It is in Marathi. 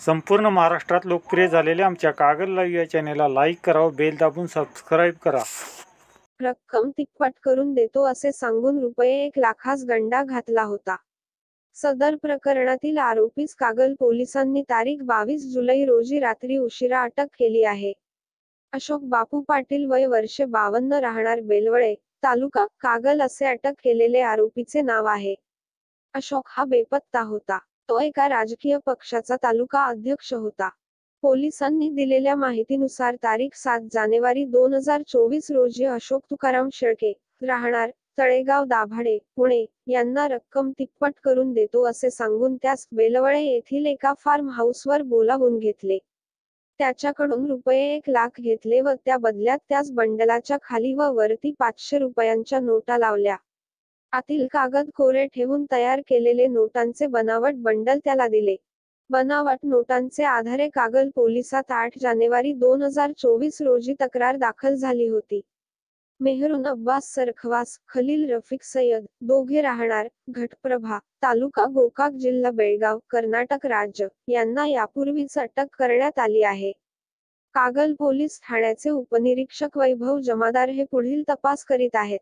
संपूर्ण महाराष्ट्रात लोकप्रिय झालेल्या आमच्या कागल लाईव्ह या चॅनेलला लाईक करा व बेल दाबून सबस्क्राईब करा. रक्कम तिप्पट करून देतो असे सांगून रुपये 1 लाखास गंडा घातला होता. सदर प्रकरणातील आरोपीस कागल पोलिसांनी तारीख 22 जुलै रोजी रात्री उशिरा अटक केली आहे. अशोक बापू पाटील वय वर्षे 52 राहणार बेलवळे, तालुका कागल असे अटक केलेले आरोपीचे नाव आहे. अशोक हा बेपत्ता होता. तो एका राजकीय पक्षाचा तालुका अध्यक्ष होता. पोलिसांनी दिलेल्या माहितीनुसार तारीख 7 जानेवारी 2024 रोजी अशोक तुकाराम शेळके, राहणार तळेगाव दाभाडे, पुणे यांना रक्कम तिप्पट करून देतो असे सांगून त्यास बेलवळे येथील एका फार्म हाऊसवर बोलावून घेतले. त्याच्याकडून रुपये 1 लाख घेतले व त्या बदल्यात त्यास बंडलाच्या खाली व वरती 500 रुपयांच्या नोटा लावल्या. आतील कागद कोरे ठेवून तयार केलेले नोटांचे बनावट बंडल त्याला दिले. बनावट नोटांचे आधारे कागल पोलिसात 8 जानेवारी 2024 रोजी तक्रार दाखल झाली होती. मेहरून अब्बास सरखवास, खलील रफिक सय्यद, दोघे राहणार घटप्रभा, तालुका गोकाक, जिल्हा बेळगाव, कर्नाटक राज्य, यांना यापूर्वीच अटक करण्यात आली आहे. कागल पोलीस ठाण्याचे उपनिरीक्षक वैभव जमादार हे पुढील तपास करीत आहेत.